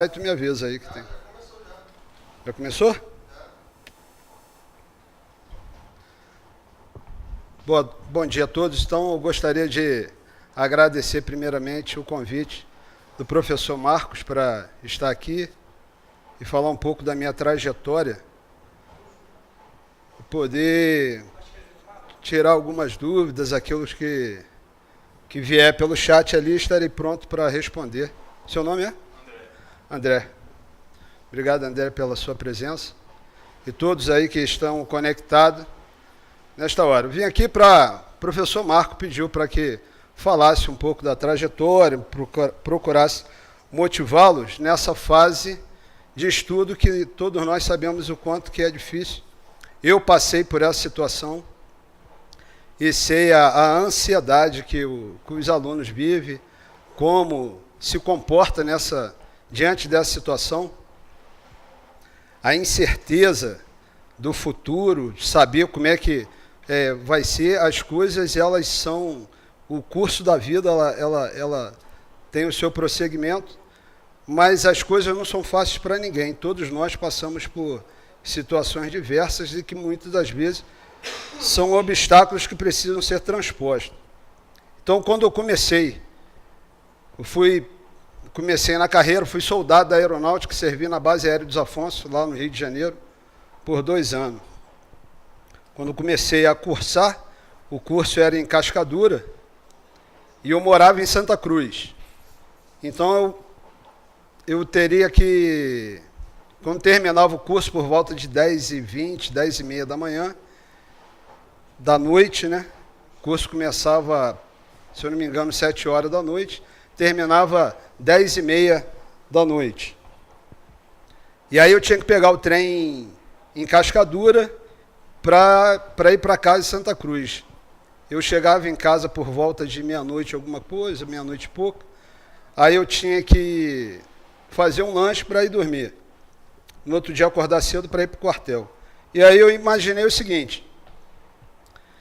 Aí tu me avisa aí que tem. Já começou? Bom dia a todos. Então, eu gostaria de agradecer primeiramente o convite do professor Marcos para estar aqui e falar um pouco da minha trajetória, poder tirar algumas dúvidas, aqueles que vier pelo chat ali, estarei pronto para responder. Seu nome é? André. Obrigado, André, pela sua presença. E todos aí que estão conectados nesta hora. Eu vim aqui para... O professor Marco pediu para que falasse um pouco da trajetória, procurasse motivá-los nessa fase de estudo que todos nós sabemos o quanto que é difícil. Eu passei por essa situação e sei a ansiedade que os alunos vivem, como se comporta diante dessa situação, a incerteza do futuro, saber como é que vai ser, as coisas, elas são, o curso da vida, ela tem o seu prosseguimento, mas as coisas não são fáceis para ninguém. Todos nós passamos por situações diversas e que muitas das vezes são obstáculos que precisam ser transpostos. Então, quando eu comecei na carreira, fui soldado da aeronáutica, servi na base aérea dos Afonso, lá no Rio de Janeiro, por 2 anos. Quando comecei a cursar, o curso era em Cascadura, e eu morava em Santa Cruz. Então, eu teria que, quando terminava o curso, por volta de 10h20, 10h30 da manhã, da noite, né? O curso começava, se eu não me engano, 7 horas da noite, terminava 10h30 da noite. E aí eu tinha que pegar o trem em Cascadura para ir para casa em Santa Cruz. Eu chegava em casa por volta de meia-noite alguma coisa, meia-noite e pouco. Aí eu tinha que fazer um lanche para ir dormir. No outro dia acordar cedo para ir para o quartel. E aí eu imaginei o seguinte: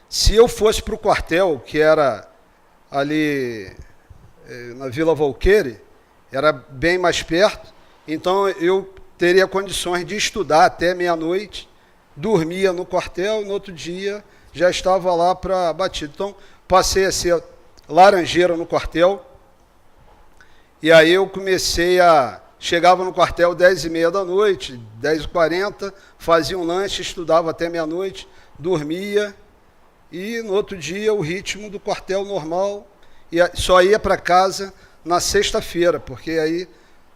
se eu fosse para o quartel, que era ali na Vila Volqueire, era bem mais perto, então eu teria condições de estudar até meia-noite, dormia no quartel, no outro dia já estava lá para batido. Então, passei a ser laranjeiro no quartel, e aí eu chegava no quartel 10h30 da noite, 10h40, fazia um lanche, estudava até meia-noite, dormia, e no outro dia o ritmo do quartel normal, e só ia para casa na sexta-feira, porque aí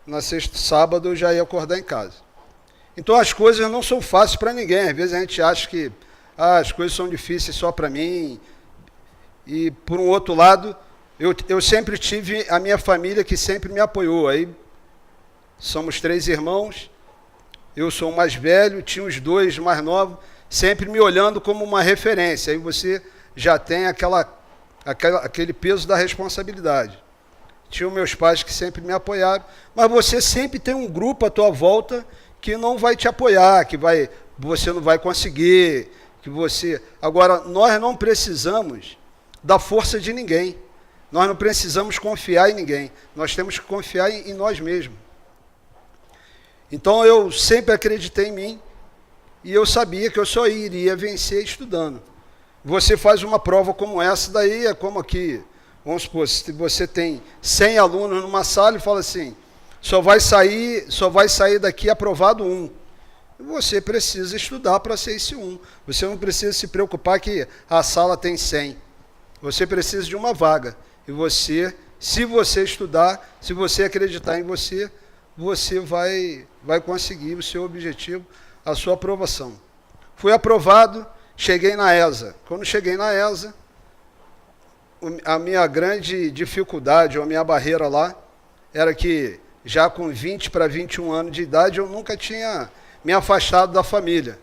na sábado eu já ia acordar em casa. Então as coisas não são fáceis para ninguém. Às vezes a gente acha que as coisas são difíceis só para mim. E por um outro lado, eu sempre tive a minha família que sempre me apoiou. Aí somos 3 irmãos, eu sou o mais velho, tinha os 2 mais novos, sempre me olhando como uma referência. Aí você já tem aquele peso da responsabilidade. Tinha meus pais que sempre me apoiaram, mas você sempre tem um grupo à tua volta que não vai te apoiar, você não vai conseguir, Agora, nós não precisamos da força de ninguém, nós não precisamos confiar em ninguém, nós temos que confiar em nós mesmos. Então, eu sempre acreditei em mim, e eu sabia que eu só iria vencer estudando. Você faz uma prova como essa, daí é como aqui, vamos supor, se você tem 100 alunos numa sala e fala assim, só vai sair daqui aprovado 1. Você precisa estudar para ser esse 1. Você não precisa se preocupar que a sala tem 100. Você precisa de uma vaga. E se você estudar, se você acreditar em você, você vai conseguir o seu objetivo, a sua aprovação. Fui aprovado, cheguei na ESA. Quando cheguei na ESA, a minha grande dificuldade, ou a minha barreira lá, era que já com 20 para 21 anos de idade, eu nunca tinha me afastado da família.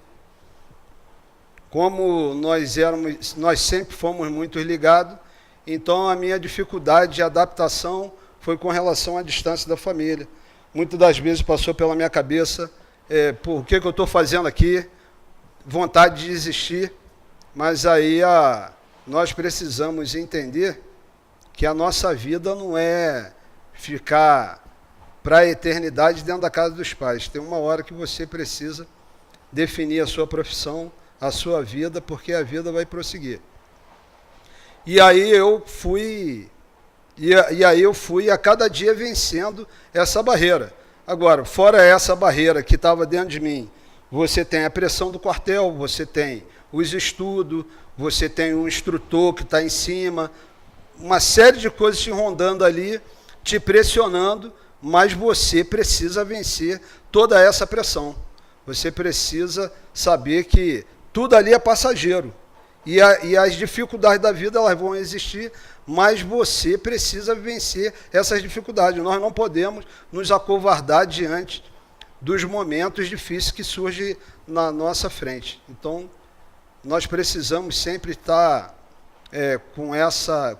Como nós sempre fomos muito ligados, então a minha dificuldade de adaptação foi com relação à distância da família. Muitas das vezes passou pela minha cabeça, por que eu estou fazendo aqui, vontade de desistir, mas aí nós precisamos entender que a nossa vida não é ficar para a eternidade dentro da casa dos pais. Tem uma hora que você precisa definir a sua profissão, a sua vida, porque a vida vai prosseguir. E aí eu fui a cada dia vencendo essa barreira. Agora, fora essa barreira que estava dentro de mim, você tem a pressão do quartel, você tem os estudos, você tem um instrutor que está em cima, uma série de coisas te rondando ali, te pressionando, mas você precisa vencer toda essa pressão. Você precisa saber que tudo ali é passageiro. E as dificuldades da vida elas vão existir, mas você precisa vencer essas dificuldades. Nós não podemos nos acovardar diante dos momentos difíceis que surgem na nossa frente. Então, nós precisamos sempre estar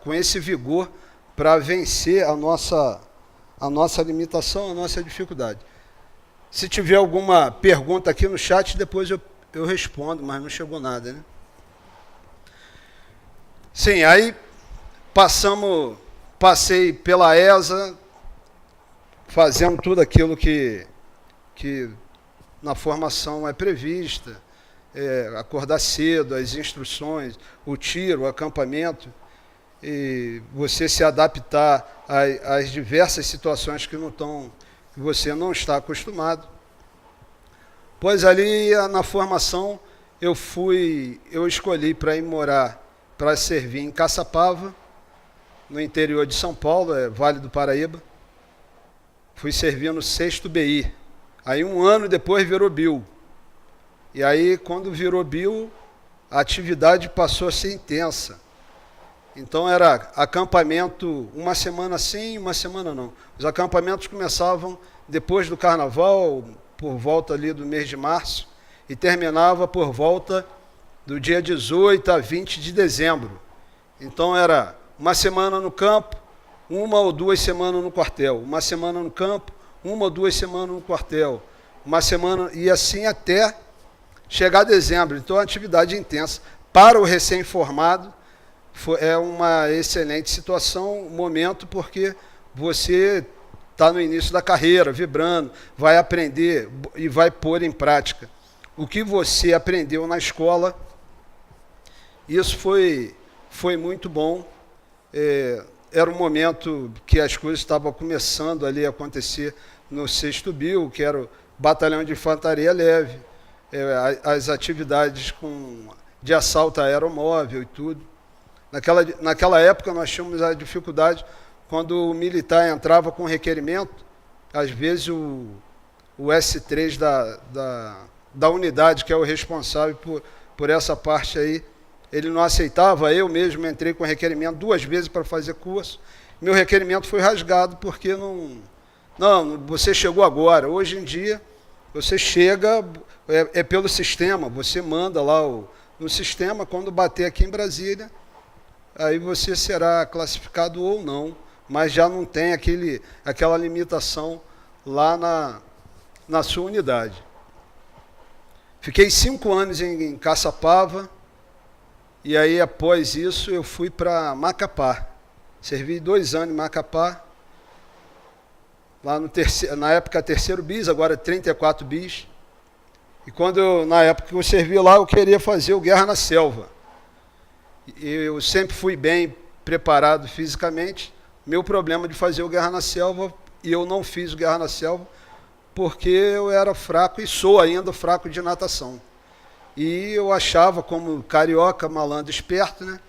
com esse vigor para vencer a nossa limitação, a nossa dificuldade. Se tiver alguma pergunta aqui no chat, depois eu respondo, mas não chegou nada, né? Sim, aí passei pela ESA, fazendo tudo aquilo que na formação é prevista, acordar cedo, as instruções, o tiro, o acampamento, e você se adaptar às diversas situações que você não está acostumado. Pois ali na formação eu escolhi para ir morar, para servir em Caçapava, no interior de São Paulo, Vale do Paraíba. Fui servir no 6º BI. Aí um ano depois virou BIL. E aí quando virou BIL, a atividade passou a ser intensa. Então era acampamento uma semana sim, uma semana não. Os acampamentos começavam depois do carnaval, por volta ali do mês de março, e terminava por volta do dia 18 a 20 de dezembro. Então era uma semana no campo, 1 ou 2 semanas no quartel. Uma semana no campo, 1 ou 2 semanas no quartel. Uma semana, e assim até chegar a dezembro. Então a atividade intensa. Para o recém-formado, é uma excelente situação, momento, porque você está no início da carreira, vibrando, vai aprender e vai pôr em prática o que você aprendeu na escola. Isso foi muito bom. Era um momento que as coisas estavam começando ali a acontecer no 6º BIL, que era o Batalhão de Infantaria Leve, as atividades de assalto aeromóvel e tudo. Naquela época nós tínhamos a dificuldade, quando o militar entrava com requerimento, às vezes o S3 da unidade, que é o responsável por essa parte aí, ele não aceitava. Eu mesmo entrei com requerimento 2 vezes para fazer curso. Meu requerimento foi rasgado porque não, você chegou agora. Hoje em dia, você chega, pelo sistema, você manda lá no sistema, quando bater aqui em Brasília, aí você será classificado ou não, mas já não tem aquela limitação lá na sua unidade. Fiquei 5 anos em Caçapava, e aí após isso eu fui para Macapá. Servi 2 anos em Macapá, lá na época 3º BIS, agora 34 BIS. E na época que eu servi lá, eu queria fazer o Guerra na Selva. Eu sempre fui bem preparado fisicamente. Meu problema de fazer o Guerra na Selva, e eu não fiz o Guerra na Selva, porque eu era fraco, e sou ainda fraco de natação. E eu achava, como carioca, malandro, esperto, né?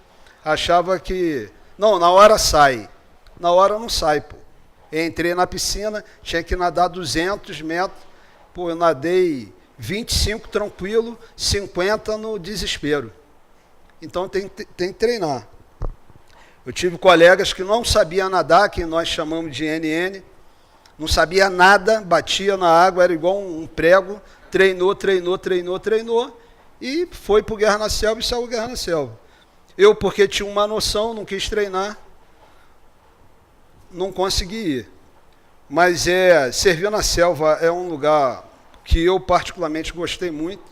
Achava que, não, na hora sai. Na hora não sai, pô. Eu entrei na piscina, tinha que nadar 200 metros, pô, eu nadei 25 tranquilo, 50 no desespero. Então tem que treinar. Eu tive colegas que não sabiam nadar, que nós chamamos de NN, não sabia nada, batia na água, era igual um prego, treinou, e foi para o Guerra na Selva e saiu Guerra na Selva. Eu, porque tinha uma noção, não quis treinar, não consegui ir. Mas servir na selva é um lugar que eu particularmente gostei muito.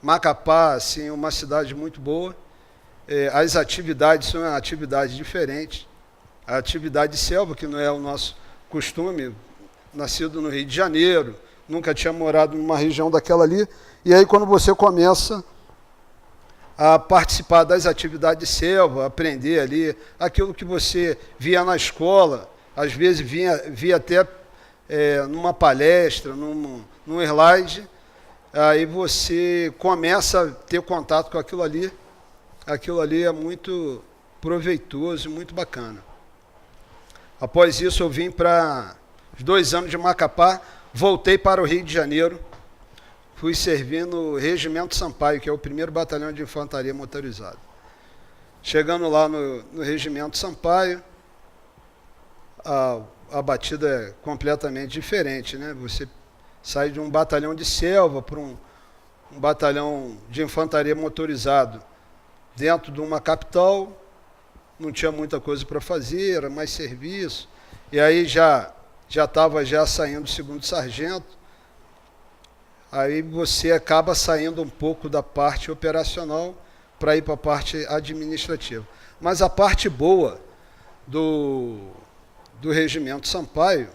Macapá, assim, é uma cidade muito boa. As atividades são atividades diferentes. A atividade de selva, que não é o nosso costume, nascido no Rio de Janeiro, nunca tinha morado numa região daquela ali, e aí quando você começa a participar das atividades de selva, aprender ali aquilo que você via na escola, às vezes via até numa palestra, num slide, aí você começa a ter contato com aquilo ali é muito proveitoso, muito bacana. Após isso eu vim para os 2 anos de Macapá, voltei para o Rio de Janeiro, fui servir no Regimento Sampaio, que é o 1º Batalhão de Infantaria Motorizada. Chegando lá no Regimento Sampaio, a batida é completamente diferente, né? Você sai de um batalhão de selva para um batalhão de infantaria motorizado dentro de uma capital, não tinha muita coisa para fazer, era mais serviço, e aí já estava saindo o 2º sargento, aí você acaba saindo um pouco da parte operacional para ir para a parte administrativa. Mas a parte boa do Regimento Sampaio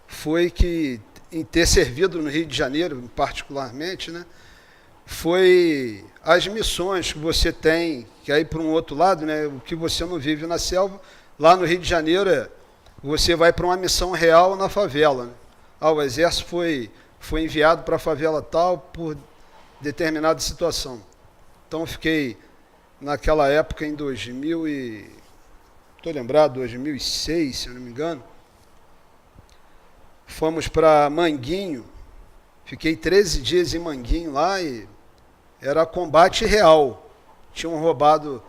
foi que, em ter servido no Rio de Janeiro, particularmente, né, foi as missões que você tem, que aí para um outro lado, né, o que você não vive na selva, lá no Rio de Janeiro, você vai para uma missão real na favela. Né? O Exército foi enviado para a favela tal por determinada situação. Então, eu fiquei, naquela época, em 2006, se eu não me engano, fomos para Manguinho, fiquei 13 dias em Manguinho lá e era combate real. Tinham roubado,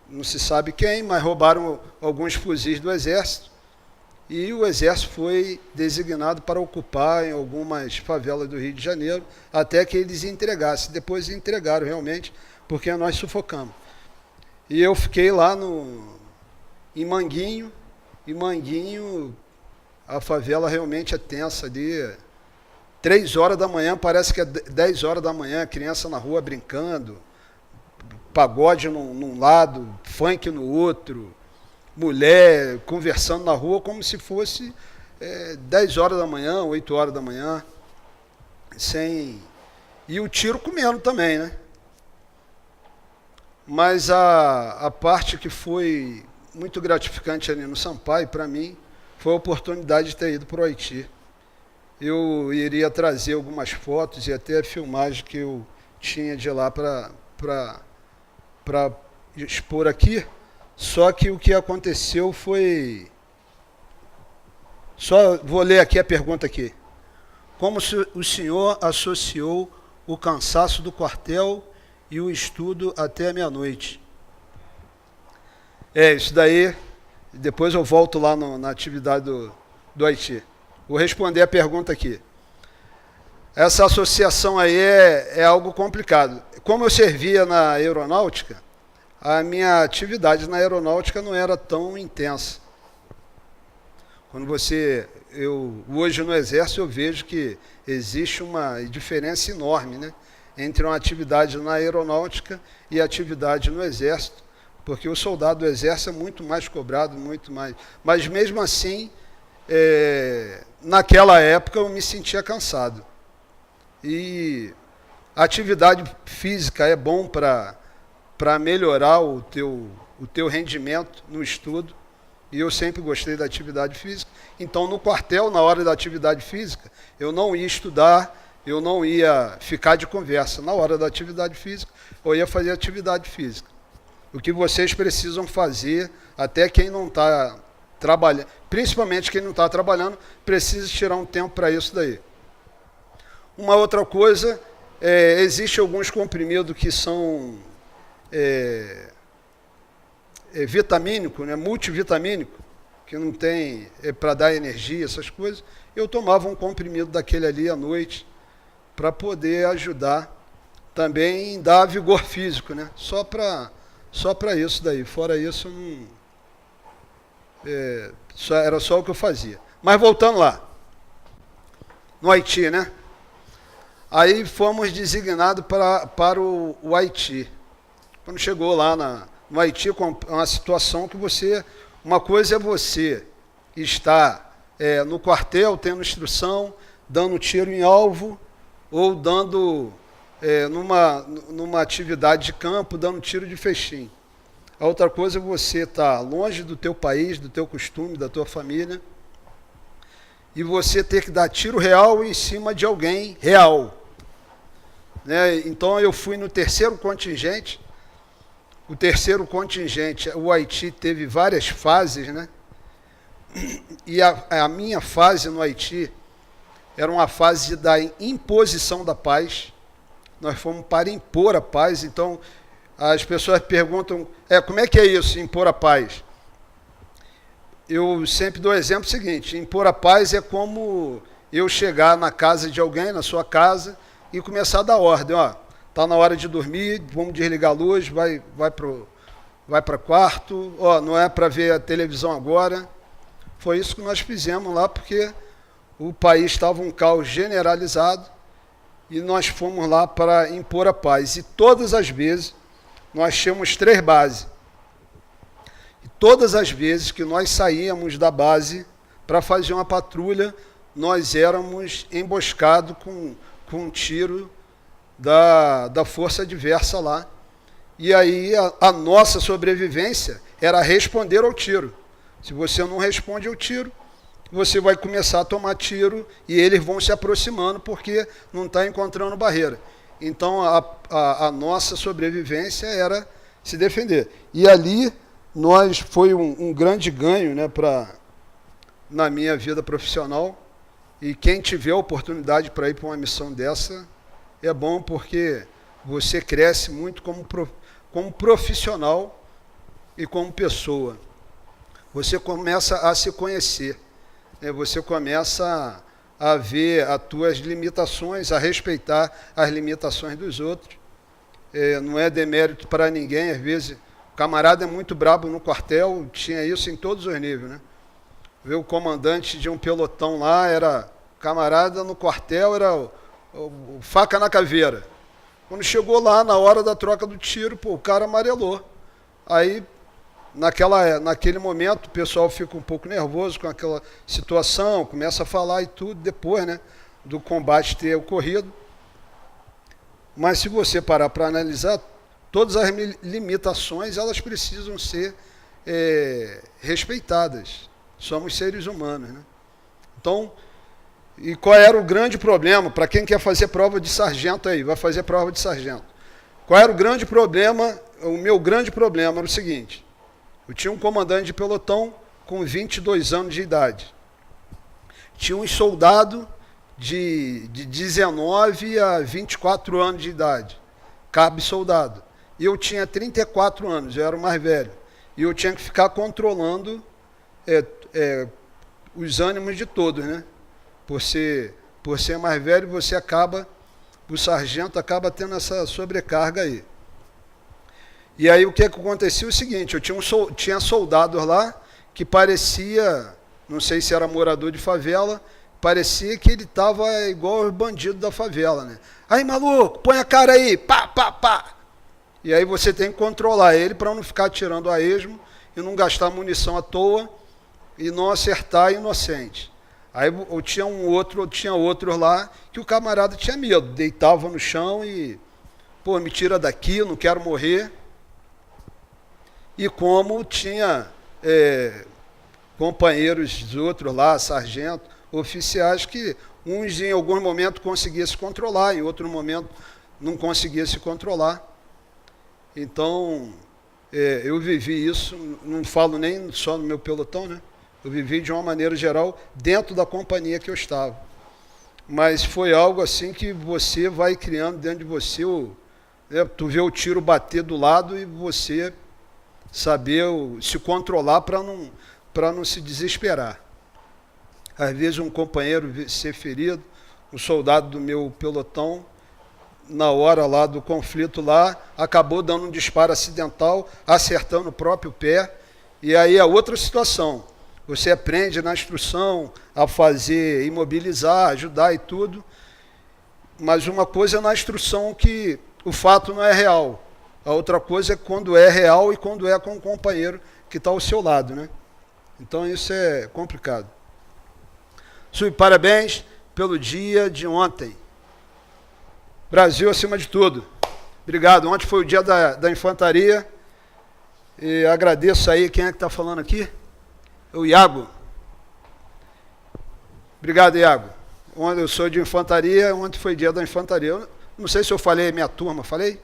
não se sabe quem, mas roubaram alguns fuzis do Exército. E o Exército foi designado para ocupar em algumas favelas do Rio de Janeiro, até que eles entregassem. Depois entregaram realmente, porque nós sufocamos. E eu fiquei lá em Manguinho, e Manguinho, a favela realmente é tensa ali. 3 horas da manhã, parece que é 10 horas da manhã, criança na rua brincando, pagode num lado, funk no outro, mulher conversando na rua como se fosse 10 horas da manhã, 8 horas da manhã, e o tiro comendo também, né? Mas a parte que foi muito gratificante ali no Sampaio, para mim, foi a oportunidade de ter ido para o Haiti. Eu iria trazer algumas fotos e até a filmagem que eu tinha de lá para expor aqui, só que o que aconteceu foi... Só vou ler aqui a pergunta aqui. Como o senhor associou o cansaço do quartel e o estudo até a meia-noite? Isso daí, depois eu volto lá na atividade do Haiti. Vou responder a pergunta aqui. Essa associação aí é algo complicado. Como eu servia na aeronáutica, a minha atividade na aeronáutica não era tão intensa. Hoje no Exército eu vejo que existe uma diferença enorme, né, entre uma atividade na aeronáutica e a atividade no Exército, porque o soldado do Exército é muito mais cobrado, muito mais. Mas mesmo assim, naquela época eu me sentia cansado. E a atividade física é bom para melhorar o teu rendimento no estudo, e eu sempre gostei da atividade física. Então, no quartel, na hora da atividade física, eu não ia estudar, eu não ia ficar de conversa. Na hora da atividade física, eu ia fazer atividade física. O que vocês precisam fazer, até quem não está trabalhando, principalmente quem não está trabalhando, precisa tirar um tempo para isso daí. Uma outra coisa, existem alguns comprimidos que são vitamínico, né, multivitamínico, que não tem para dar energia, essas coisas. Eu tomava um comprimido daquele ali à noite para poder ajudar também em dar vigor físico, né? Só para isso daí. Fora isso, não, era só o que eu fazia. Mas voltando lá, no Haiti, né? Aí fomos designados para o Haiti. Quando chegou lá no Haiti, com uma situação que uma coisa é você estar no quartel, tendo instrução, dando tiro em alvo, ou dando numa atividade de campo, dando tiro de festim. A outra coisa é você estar longe do teu país, do teu costume, da tua família, e você ter que dar tiro real em cima de alguém real. Né? Então eu fui no terceiro contingente. O terceiro contingente, o Haiti teve várias fases, né? E a minha fase no Haiti era uma fase da imposição da paz. Nós fomos para impor a paz. Então as pessoas perguntam, como é que é isso, impor a paz? Eu sempre dou o exemplo seguinte: impor a paz é como eu chegar na casa de alguém, na sua casa, e começar a dar ordem. Está na hora de dormir, vamos desligar a luz, vai para quarto, não é para ver a televisão agora. Foi isso que nós fizemos lá, porque o país estava um caos generalizado e nós fomos lá para impor a paz. E todas as vezes nós tínhamos 3 bases. E todas as vezes que nós saíamos da base para fazer uma patrulha, nós éramos emboscados com um tiro da força adversa lá. E aí a nossa sobrevivência era responder ao tiro. Se você não responde ao tiro, você vai começar a tomar tiro e eles vão se aproximando porque não está encontrando barreira. Então a nossa sobrevivência era se defender. E ali foi um grande ganho, né, na minha vida profissional. E quem tiver a oportunidade para ir para uma missão dessa, é bom, porque você cresce muito como profissional e como pessoa. Você começa a se conhecer, né? Você começa a ver as tuas limitações, a respeitar as limitações dos outros. Não é demérito para ninguém, às vezes o camarada é muito brabo no quartel, tinha isso em todos os níveis, né? Ver o comandante de um pelotão lá, camarada no quartel, era o faca na caveira. Quando chegou lá, na hora da troca do tiro, o cara amarelou. Aí, naquele momento, o pessoal fica um pouco nervoso com aquela situação, começa a falar e tudo, depois, né, do combate ter ocorrido. Mas se você parar para analisar, todas as limitações, elas precisam ser respeitadas. Somos seres humanos, né? Então, e qual era o grande problema? Para quem quer fazer prova de sargento aí, vai fazer prova de sargento. Qual era o grande problema? O meu grande problema era o seguinte: eu tinha um comandante de pelotão com 22 anos de idade. Tinha um soldado de 19 a 24 anos de idade, cabo soldado. E eu tinha 34 anos, eu era o mais velho. E eu tinha que ficar controlando os ânimos de todos, né? Por ser mais velho, o sargento acaba tendo essa sobrecarga aí. E aí o que acontecia? O seguinte: eu tinha soldados lá que parecia, não sei se era morador de favela, parecia que ele estava igual os bandidos da favela, né? Aí, maluco, põe a cara aí, pá, pá, pá. E aí você tem que controlar ele para não ficar tirando a esmo e não gastar munição à toa e não acertar inocente. Aí eu tinha outros lá que o camarada tinha medo, deitava no chão e, me tira daqui, eu não quero morrer. E como tinha companheiros outros lá, sargento, oficiais, que uns em alguns momentos conseguiam se controlar, em outro momento não conseguia se controlar. Então, eu vivi isso, não falo nem só no meu pelotão, né? Eu vivi de uma maneira geral dentro da companhia que eu estava. Mas foi algo assim que você vai criando dentro de você, tu vê o tiro bater do lado e você saber se controlar para não se desesperar. Às vezes um companheiro ser ferido, um soldado do meu pelotão, na hora lá do conflito lá, acabou dando um disparo acidental, acertando o próprio pé, e aí é outra situação. Você aprende na instrução a fazer, imobilizar, ajudar e tudo, mas uma coisa é na instrução que o fato não é real. A outra coisa é quando é real e quando é com o companheiro que está ao seu lado, né? Então isso é complicado. Parabéns pelo dia de ontem. Brasil acima de tudo. Obrigado. Ontem foi o dia da infantaria. E agradeço aí. Quem é que está falando aqui? O Iago. Obrigado, Iago. Eu sou de infantaria. Ontem foi dia da infantaria. Eu não sei se eu falei minha turma. Falei?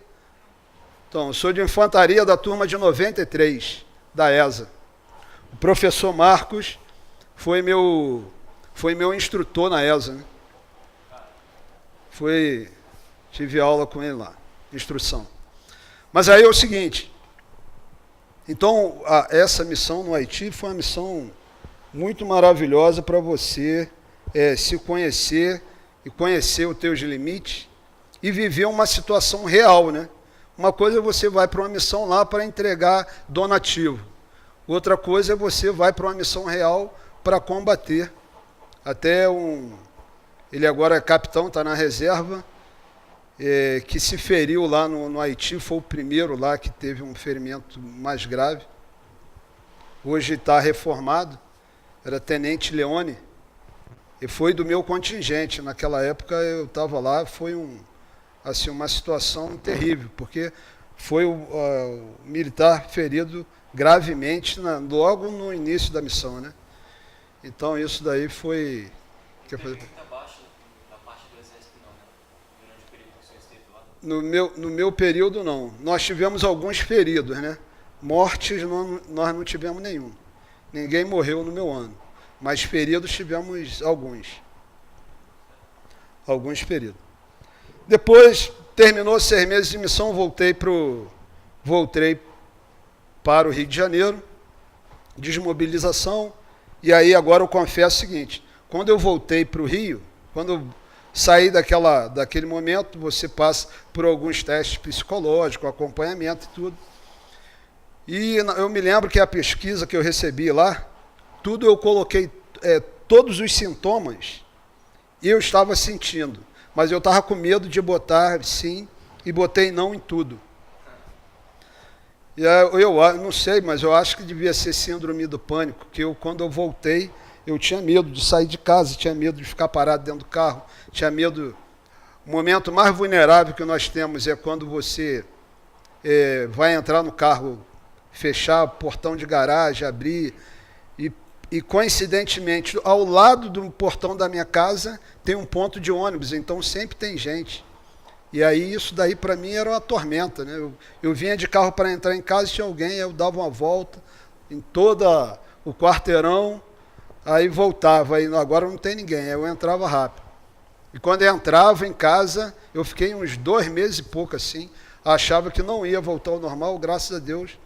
Então, eu sou de infantaria da turma de 93, da ESA. O professor Marcos foi meu instrutor na ESA. Né? Tive aula com ele lá, instrução. Mas aí é o seguinte, então essa missão no Haiti foi uma missão muito maravilhosa para você se conhecer e conhecer os teus limites e viver uma situação real, né? Uma coisa é você vai para uma missão lá para entregar donativo. Outra coisa é você vai para uma missão real para combater. Ele agora é capitão, está na reserva, que se feriu lá no Haiti, foi o primeiro lá que teve um ferimento mais grave. Hoje está reformado, era Tenente Leone, e foi do meu contingente. Naquela época eu estava lá, foi uma situação terrível, porque foi o militar ferido gravemente logo no início da missão, né? Então isso daí foi... No meu período, não. Nós tivemos alguns feridos, né? Mortes, nós não tivemos nenhum. Ninguém morreu no meu ano. Mas feridos tivemos alguns. Alguns feridos. Depois, terminou 6 meses de missão, voltei para o Rio de Janeiro. Desmobilização. E aí, agora eu confesso o seguinte. Quando eu voltei para o Rio, quando eu saí daquele momento, você passa por alguns testes psicológicos, acompanhamento e tudo. E eu me lembro que a pesquisa que eu recebi lá, tudo eu coloquei, todos os sintomas eu estava sentindo, mas eu estava com medo de botar sim e botei não em tudo. E eu não sei, mas eu acho que devia ser síndrome do pânico, que quando eu voltei, eu tinha medo de sair de casa, tinha medo de ficar parado dentro do carro, tinha medo... O momento mais vulnerável que nós temos é quando você vai entrar no carro, fechar o portão de garagem, abrir, e coincidentemente, ao lado do portão da minha casa, tem um ponto de ônibus, então sempre tem gente. E aí isso daí para mim era uma tormenta, né? Eu vinha de carro para entrar em casa, tinha alguém, eu dava uma volta em todo o quarteirão, aí voltava, aí agora não tem ninguém, aí eu entrava rápido. E quando eu entrava em casa, eu fiquei uns 2 meses e pouco assim, achava que não ia voltar ao normal, graças a Deus,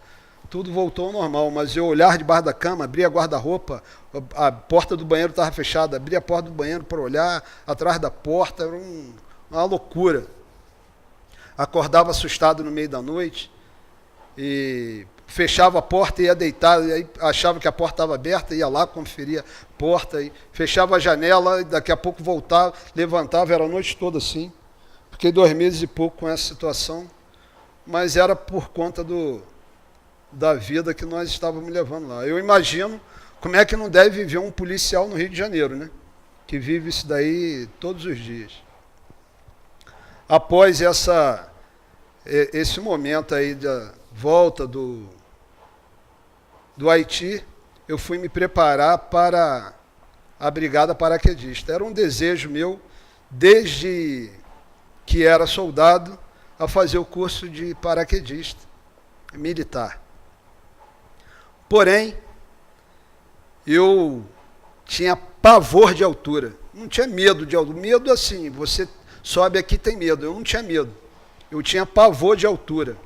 tudo voltou ao normal, mas eu olhar debaixo da cama, abria a guarda-roupa, a porta do banheiro estava fechada, abria a porta do banheiro para olhar, atrás da porta, era uma loucura. Acordava assustado no meio da noite, e fechava a porta e ia deitar, e aí achava que a porta estava aberta, ia lá, conferia a porta, e fechava a janela, e daqui a pouco voltava, levantava, era a noite toda assim. Fiquei 2 meses e pouco com essa situação, mas era por conta da vida que nós estávamos levando lá. Eu imagino como é que não deve viver um policial no Rio de Janeiro, né? Que vive isso daí todos os dias. Após esse momento aí da volta do Haiti, eu fui me preparar para a Brigada Paraquedista. Era um desejo meu, desde que era soldado, a fazer o curso de paraquedista militar. Porém, eu tinha pavor de altura. Não tinha medo de altura. Medo assim, você sobe aqui tem medo. Eu não tinha medo. Eu tinha pavor de altura.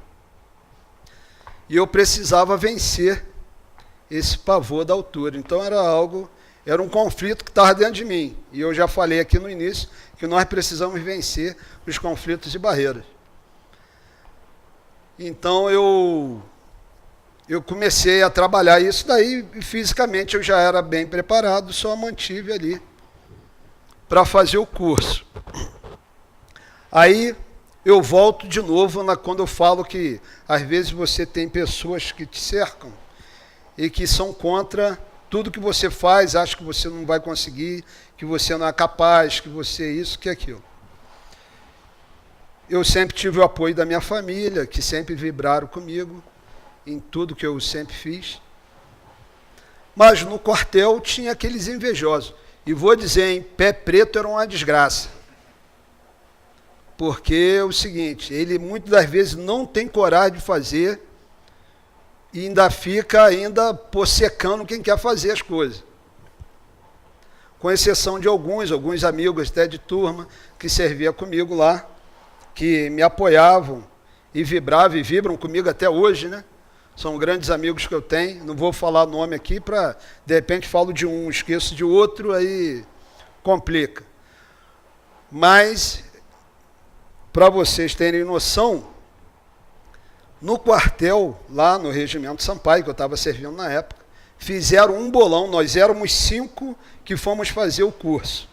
E eu precisava vencer esse pavor da altura. Então era um conflito que estava dentro de mim. E eu já falei aqui no início que nós precisamos vencer os conflitos e barreiras. Então eu comecei a trabalhar isso daí, e fisicamente eu já era bem preparado, só mantive ali para fazer o curso. Aí eu volto de novo quando eu falo que às vezes você tem pessoas que te cercam e que são contra tudo que você faz, acha que você não vai conseguir, que você não é capaz, que você é isso, que é aquilo. Eu sempre tive o apoio da minha família, que sempre vibraram comigo em tudo que eu sempre fiz. Mas no quartel tinha aqueles invejosos. E vou dizer, hein, pé preto era uma desgraça. Porque é o seguinte, ele muitas das vezes não tem coragem de fazer e ainda fica possecando quem quer fazer as coisas. Com exceção de alguns amigos até de turma que serviam comigo lá, que me apoiavam e vibravam e vibram comigo até hoje, né? São grandes amigos que eu tenho, não vou falar nome aqui para, de repente, falo de um, esqueço de outro, aí complica. Mas, para vocês terem noção, no quartel, lá no Regimento Sampaio, que eu estava servindo na época, fizeram um bolão, nós éramos 5 que fomos fazer o curso.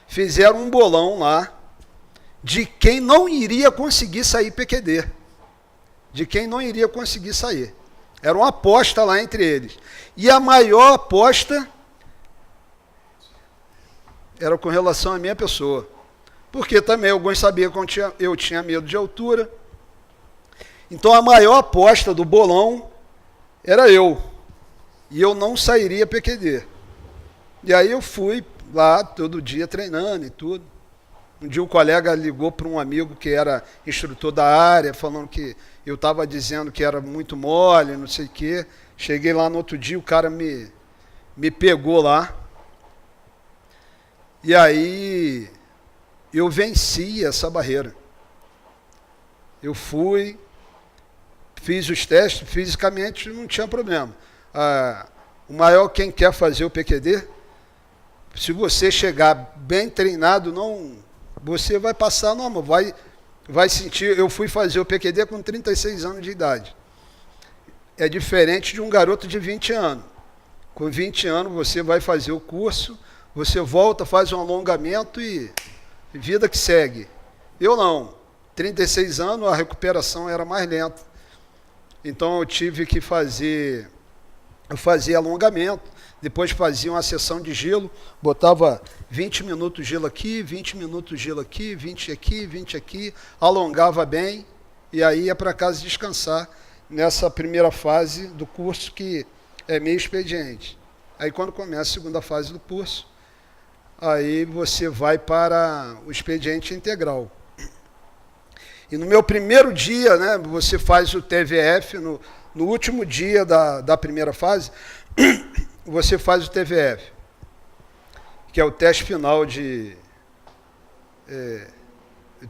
Fizeram um bolão lá de quem não iria conseguir sair PQD. De quem não iria conseguir sair. Era uma aposta lá entre eles. E a maior aposta era com relação à minha pessoa. Porque também alguns sabiam que eu tinha medo de altura. Então a maior aposta do bolão era eu. E eu não sairia PQD. E aí eu fui lá todo dia treinando e tudo. Um dia um colega ligou para um amigo que era instrutor da área, falando que eu estava dizendo que era muito mole, não sei o quê. Cheguei lá no outro dia, o cara me pegou lá. E aí eu venci essa barreira. Eu fui, fiz os testes, fisicamente não tinha problema. O maior, quem quer fazer o PQD, se você chegar bem treinado, você vai passar, não, vai sentir. Eu fui fazer o PQD com 36 anos de idade. É diferente de um garoto de 20 anos. Com 20 anos você vai fazer o curso, você volta, faz um alongamento e vida que segue. Eu não. 36 anos a recuperação era mais lenta. Então eu tive que fazer, eu fazia alongamento. Depois fazia uma sessão de gelo, botava 20 minutos gelo aqui, 20 minutos gelo aqui, 20 aqui, 20 aqui, alongava bem e aí ia para casa descansar nessa primeira fase do curso que é meio expediente. Aí quando começa a segunda fase do curso, aí você vai para o expediente integral. E no meu primeiro dia, né, você faz o TVF, no último dia da primeira fase, você faz o TVF, que é o teste final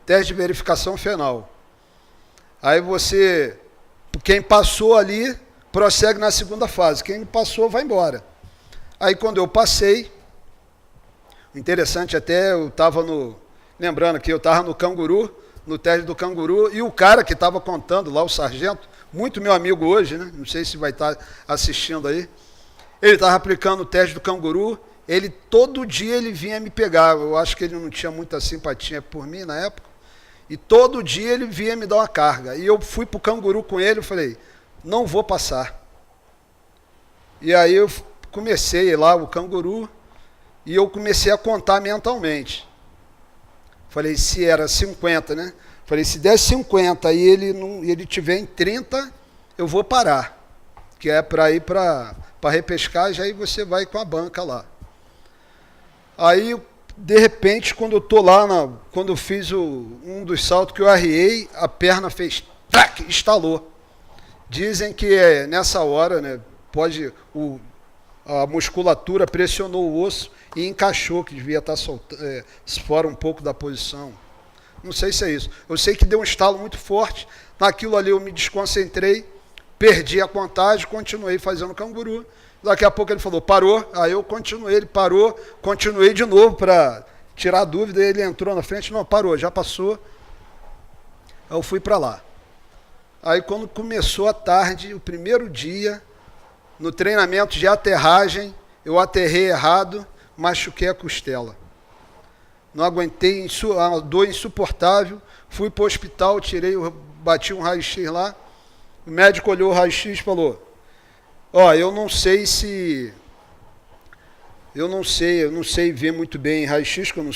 teste de verificação final. Aí quem passou ali, prossegue na segunda fase. Quem não passou, vai embora. Aí quando eu passei, interessante até, eu estava lembrando que eu estava no Canguru, no teste do Canguru, e o cara que estava contando lá, o sargento, muito meu amigo hoje, né? Não sei se vai estar assistindo aí, ele estava aplicando o teste do Canguru, todo dia ele vinha me pegar, eu acho que ele não tinha muita simpatia por mim na época, e todo dia ele vinha me dar uma carga, e eu fui para o Canguru com ele, eu falei, não vou passar. E aí eu comecei lá o Canguru, e eu comecei a contar mentalmente. Falei, se era 50, né? Falei, se der 50 e ele tiver em 30, eu vou parar, que é para ir para repescagem, aí você vai com a banca lá. Aí, de repente, quando eu estou lá, quando eu fiz um dos saltos que eu arriei, a perna fez, tac, estalou. Dizem que nessa hora, né, a musculatura pressionou o osso e encaixou, que devia estar fora um pouco da posição. Não sei se é isso. Eu sei que deu um estalo muito forte, naquilo ali eu me desconcentrei, perdi a contagem, continuei fazendo Canguru. Daqui a pouco ele falou, parou. Aí eu continuei, ele parou, continuei de novo para tirar a dúvida. Ele entrou na frente, não, parou, já passou. Aí eu fui para lá. Aí quando começou a tarde, o primeiro dia, no treinamento de aterragem, eu aterrei errado, machuquei a costela. Não aguentei, a dor insuportável, fui para o hospital, bati um raio-x lá. O médico olhou o raio-x e falou, eu não sei se eu não sei ver muito bem em raio-x, que eu não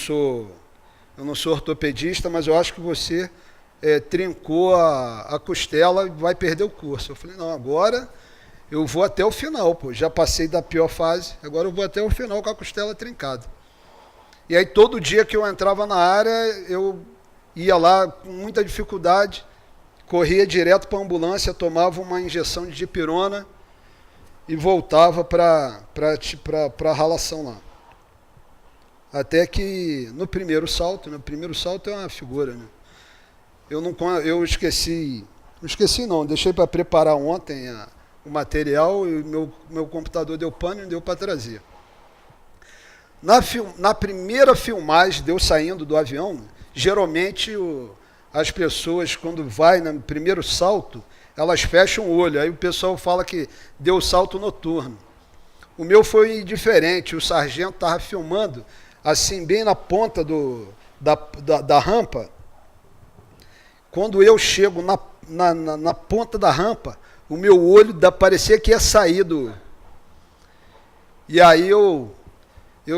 sou ortopedista, mas eu acho que você trincou a costela e vai perder o curso. Eu falei, não, agora eu vou até o final, pô. Já passei da pior fase, agora eu vou até o final com a costela trincada. E aí todo dia que eu entrava na área, eu ia lá com muita dificuldade, corria direto para a ambulância, tomava uma injeção de dipirona e voltava para a ralação lá. Até que no primeiro salto é uma figura, né? Eu esqueci, deixei para preparar ontem o material e meu computador deu pane e não deu para trazer. Na primeira filmagem de eu saindo do avião, geralmente as pessoas, quando vai no primeiro salto, elas fecham o olho. Aí o pessoal fala que deu salto noturno. O meu foi diferente. O sargento estava filmando, assim, bem na ponta da rampa. Quando eu chego na ponta da rampa, o meu olho parecia que ia sair do... E aí eu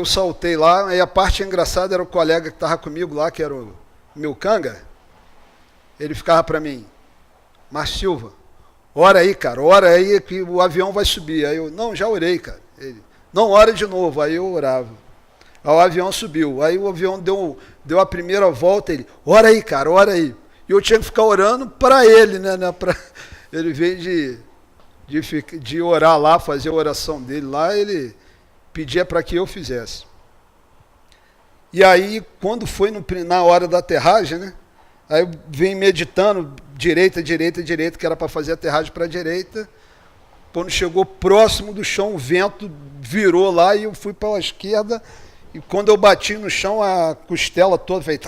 saltei lá, e a parte engraçada era o colega que estava comigo lá, que era o meu canga. Ele ficava para mim, Márcio Silva, ora aí, cara, ora aí que o avião vai subir. Aí eu, não, já orei, cara. Ele, não, ora de novo. Aí eu orava. Aí o avião subiu. Aí o avião deu a primeira volta, ele, ora aí, cara, ora aí. E eu tinha que ficar orando para ele, né? Ele veio de orar lá, fazer a oração dele lá, ele pedia para que eu fizesse. E aí, quando foi na hora da aterragem, né? Aí eu vim meditando, direita, que era para fazer a aterragem para a direita. Quando chegou próximo do chão, o vento virou lá e eu fui para a esquerda. E quando eu bati no chão, a costela toda fez...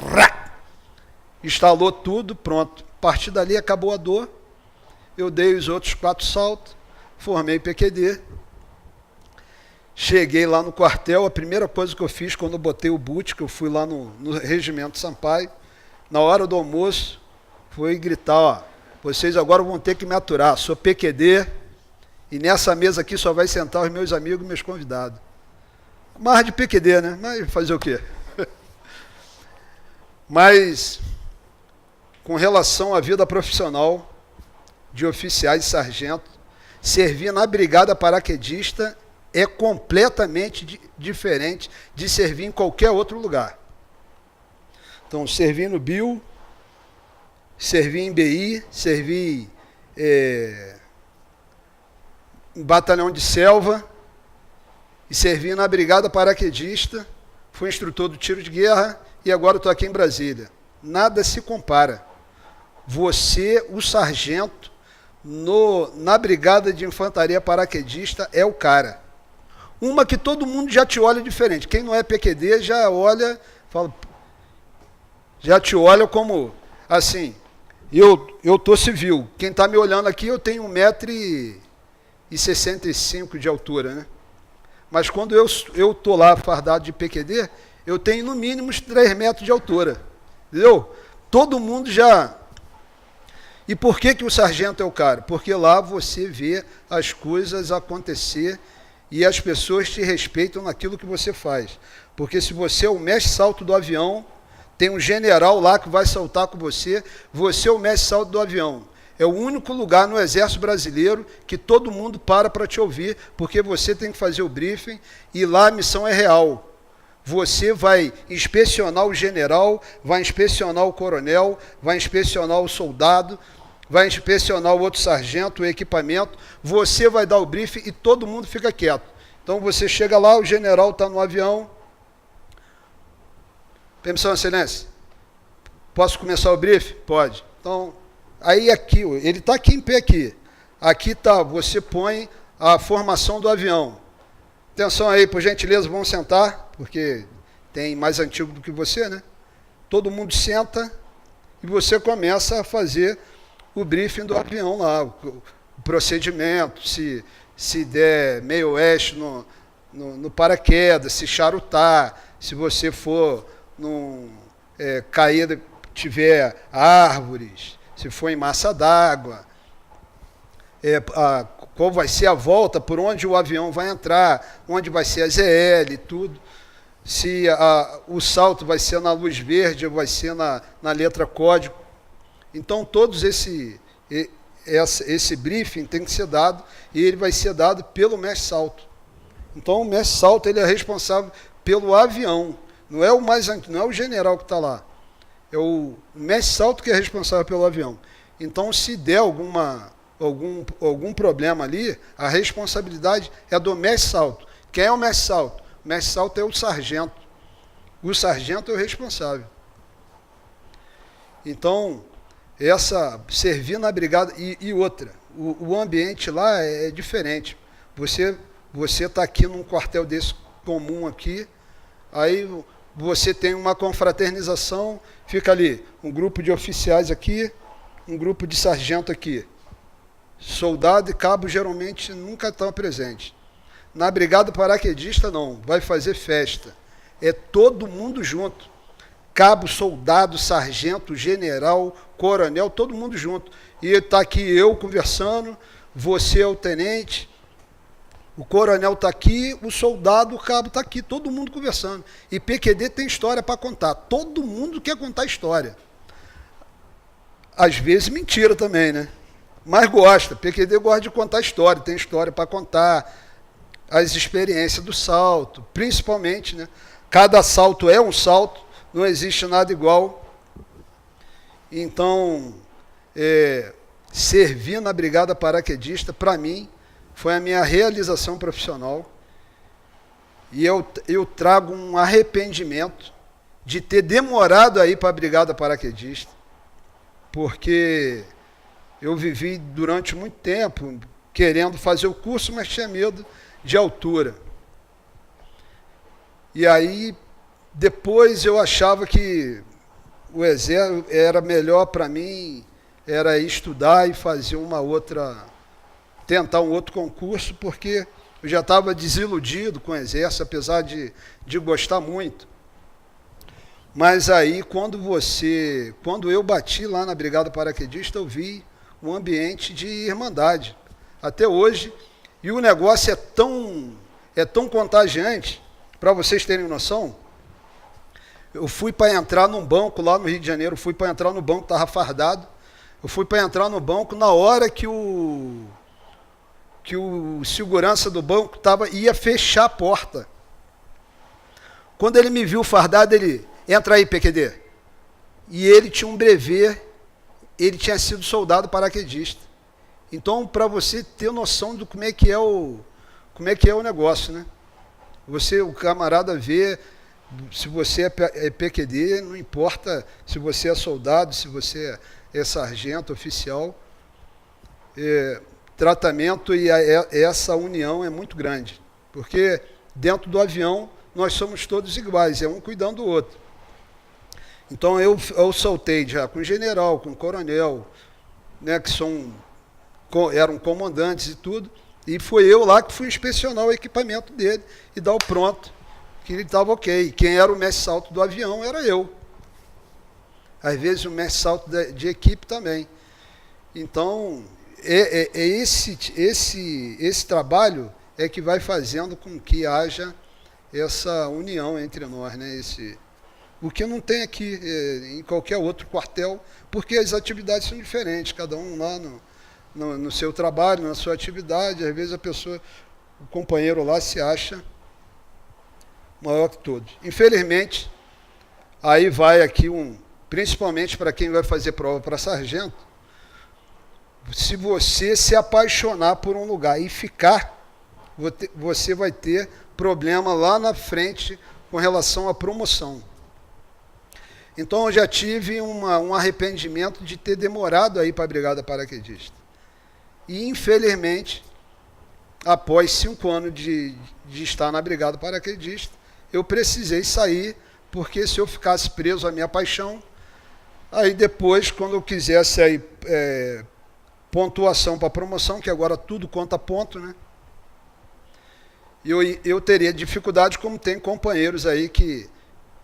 Instalou tudo, pronto. A partir dali acabou a dor. Eu dei os outros 4 saltos, formei PQD. Cheguei lá no quartel, a primeira coisa que eu fiz quando eu botei o boot, que eu fui lá no Regimento Sampaio, na hora do almoço, foi gritar, ó, vocês agora vão ter que me aturar, sou PQD, e nessa mesa aqui só vai sentar os meus amigos e meus convidados. Marra de PQD, né? Mas fazer o quê? Mas, com relação à vida profissional de oficiais e sargentos, servir na brigada paraquedista é completamente diferente de servir em qualquer outro lugar. Então, servir no BIL, servir em BI, servir em batalhão de selva e servir na brigada paraquedista, fui instrutor do tiro de guerra e agora estou aqui em Brasília. Nada se compara. Você, o sargento, na brigada de infantaria paraquedista, é o cara. Uma que todo mundo já te olha diferente. Quem não é PQD já olha, já te olha como, assim, eu tô civil. Quem está me olhando aqui, eu tenho 1,65 m de altura, né? Mas quando eu tô lá fardado de PQD, eu tenho no mínimo uns 3 metros de altura. Entendeu? Todo mundo já... E por que o sargento é o cara? Porque lá você vê as coisas acontecer e as pessoas te respeitam naquilo que você faz. Porque se você é o mestre salto do avião, tem um general lá que vai saltar com você, você é o mestre salto do avião. É o único lugar no Exército Brasileiro que todo mundo para te ouvir, porque você tem que fazer o briefing e lá a missão é real. Você vai inspecionar o general, vai inspecionar o coronel, vai inspecionar o soldado, vai inspecionar o outro sargento, o equipamento, você vai dar o briefing e todo mundo fica quieto. Então você chega lá, o general está no avião. Permissão, excelência. Posso começar o briefing? Pode. Então, aí aqui, ele está aqui em pé aqui. Aqui está, você põe a formação do avião. Atenção aí, por gentileza, vamos sentar, porque tem mais antigo do que você, né? Todo mundo senta e você começa a fazer o briefing do avião lá, o procedimento, se der meio oeste no paraquedas, se charutar, se você for cair, tiver árvores, se for em massa d'água, qual vai ser a volta, por onde o avião vai entrar, onde vai ser a ZL, tudo. Se o salto vai ser na luz verde ou vai ser na letra código. Então, todos esse briefing tem que ser dado, e ele vai ser dado pelo mestre salto. Então, o mestre salto ele é responsável pelo avião, não é o general que está lá, é o mestre salto que é responsável pelo avião. Então, se der algum problema ali, a responsabilidade é do mestre salto. Quem é o mestre salto? O mestre salto é o sargento. O sargento é o responsável. Então, servir na brigada, e outra, o ambiente lá é diferente. Você está aqui num quartel desse comum aqui, aí você tem uma confraternização, fica ali um grupo de oficiais aqui, um grupo de sargento aqui. Soldado e cabo geralmente nunca estão presentes. Na brigada paraquedista não, vai fazer festa. É todo mundo junto. Cabo, soldado, sargento, general, coronel, todo mundo junto. E está aqui eu conversando, você é o tenente, o coronel está aqui, o soldado, o cabo está aqui, todo mundo conversando. E PQD tem história para contar. Todo mundo quer contar história. Às vezes mentira também, né? Mas gosta. PQD gosta de contar história, tem história para contar, as experiências do salto, principalmente, né? Cada salto é um salto, não existe nada igual. Então, servir na brigada paraquedista, para mim, foi a minha realização profissional. E eu trago um arrependimento de ter demorado a ir para a brigada paraquedista, porque eu vivi durante muito tempo querendo fazer o curso, mas tinha medo de altura. E aí, depois eu achava que o exército era melhor para mim, era estudar e fazer tentar um outro concurso, porque eu já estava desiludido com o exército, apesar de gostar muito. Mas aí, quando eu bati lá na brigada paraquedista, eu vi um ambiente de irmandade, até hoje, e o negócio é tão contagiante, para vocês terem noção. Eu fui para entrar num banco lá no Rio de Janeiro, estava fardado, eu fui para entrar no banco na hora que o segurança do banco ia fechar a porta. Quando ele me viu fardado, ele, entra aí, PQD. E ele tinha um brevet, ele tinha sido soldado paraquedista. Então, para você ter noção de como é que é o negócio, né? O camarada vê, se você é PQD, não importa se você é soldado, se você é sargento, oficial, tratamento e essa união é muito grande, porque dentro do avião nós somos todos iguais, é um cuidando do outro. Então eu soltei já com o general, com o coronel, né, que eram comandantes e tudo, e foi eu lá que fui inspecionar o equipamento dele e dar o pronto, que ele estava ok. Quem era o mestre salto do avião era eu. Às vezes o mestre salto de equipe também. Então, esse trabalho é que vai fazendo com que haja essa união entre nós, né? O que não tem aqui em qualquer outro quartel, porque as atividades são diferentes, cada um lá no seu trabalho, na sua atividade. Às vezes o companheiro lá se acha maior que todos. Infelizmente, aí vai aqui principalmente para quem vai fazer prova para sargento, se você se apaixonar por um lugar e ficar, você vai ter problema lá na frente com relação à promoção. Então, eu já tive um arrependimento de ter demorado a ir para a brigada paraquedista. E, infelizmente, após 5 anos de estar na brigada paraquedista, eu precisei sair, porque se eu ficasse preso à minha paixão, aí depois, quando eu quisesse aí, pontuação para promoção, que agora tudo conta ponto, né? Eu teria dificuldade, como tem companheiros aí que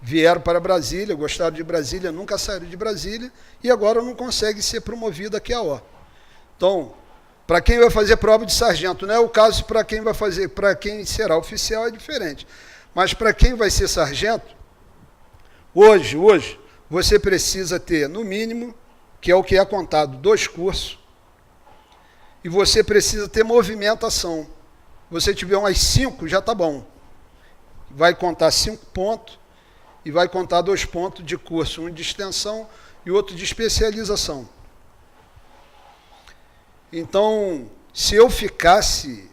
vieram para Brasília, gostaram de Brasília, nunca saíram de Brasília, e agora não conseguem ser promovido aqui a ó. Então, Para quem vai fazer prova de sargento, não é o caso para quem vai fazer, para quem será oficial é diferente. Mas para quem vai ser sargento, hoje, você precisa ter, no mínimo, que é o que é contado, 2 cursos, e você precisa ter movimentação. Você tiver umas 5, já está bom. Vai contar 5 pontos e vai contar 2 pontos de curso, um de extensão e outro de especialização. Então, se eu ficasse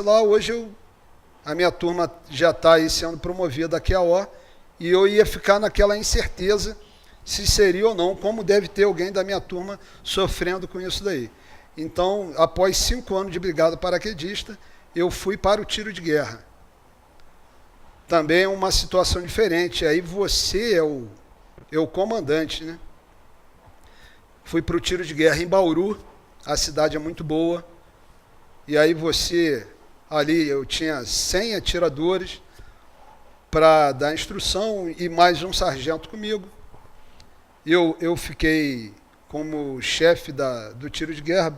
lá, hoje a minha turma já está aí sendo promovida aqui a O, e eu ia ficar naquela incerteza se seria ou não, como deve ter alguém da minha turma sofrendo com isso daí. Então, após 5 anos de brigada paraquedista, eu fui para o tiro de guerra. Também é uma situação diferente, aí você é o comandante, né? Fui para o tiro de guerra em Bauru, a cidade é muito boa, e aí ali eu tinha 100 atiradores para dar instrução e mais um sargento comigo. Eu fiquei como chefe do tiro de guerra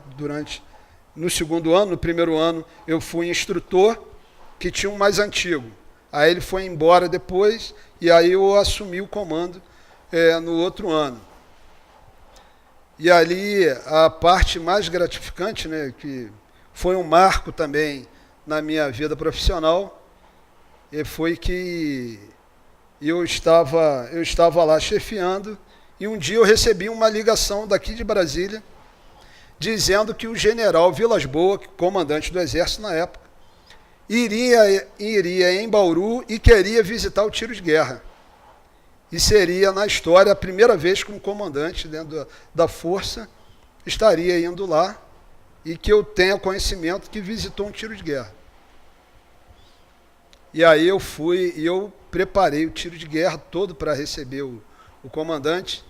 no 2º ano. No 1º ano eu fui instrutor, que tinha um mais antigo. Aí ele foi embora depois, e aí eu assumi o comando no outro ano. E ali a parte mais gratificante, né, que foi um marco também na minha vida profissional, foi que eu estava lá chefiando, e um dia eu recebi uma ligação daqui de Brasília, dizendo que o general Vilas Boas, comandante do Exército na época, iria em Bauru e queria visitar o tiro de guerra. E seria, na história, a primeira vez que um comandante dentro da força estaria indo lá, e que eu tenha conhecimento que visitou um tiro de guerra. E aí eu fui e eu preparei o tiro de guerra todo para receber o comandante.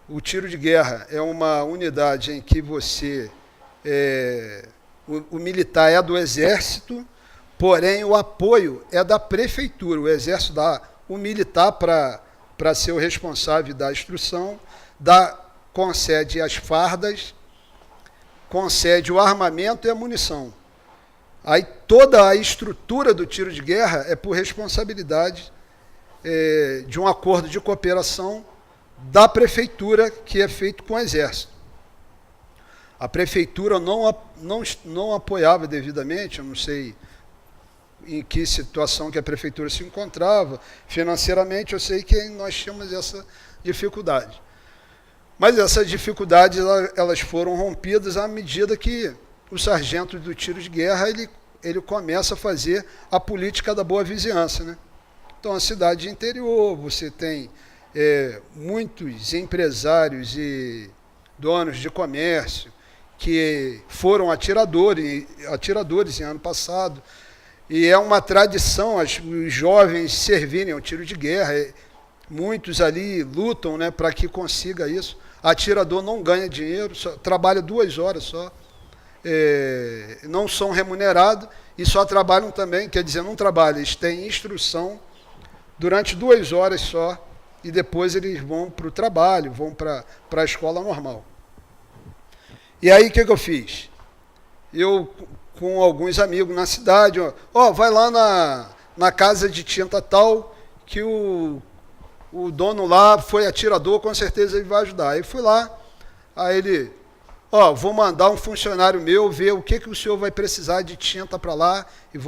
O tiro de guerra é uma unidade em que o militar é do Exército, porém o apoio é da prefeitura. O Exército dá o militar para ser o responsável da instrução, concede as fardas, concede o armamento e a munição. Aí toda a estrutura do tiro de guerra é por responsabilidade de um acordo de cooperação da prefeitura, que é feito com o Exército. A prefeitura não apoiava devidamente, eu não sei em que situação que a prefeitura se encontrava, financeiramente eu sei que nós tínhamos essa dificuldade. Mas essas dificuldades elas foram rompidas à medida que o sargento do tiro de guerra ele começa a fazer a política da boa vizinhança, né? Então, a cidade de interior, você tem muitos empresários e donos de comércio que foram atiradores em ano passado, e é uma tradição os jovens servirem ao tiro de guerra. Muitos ali lutam, né, para que consiga isso. Atirador não ganha dinheiro, trabalha 2 horas só, não são remunerados e só trabalham também, quer dizer, não trabalham, eles têm instrução durante 2 horas só, e depois eles vão para o trabalho, vão para a escola normal. E aí o que eu fiz? Eu, com alguns amigos na cidade, vai lá na casa de tinta tal, que o dono lá foi atirador, com certeza ele vai ajudar. Aí fui lá, aí ele, vou mandar um funcionário meu ver o que o senhor vai precisar de tinta para lá, e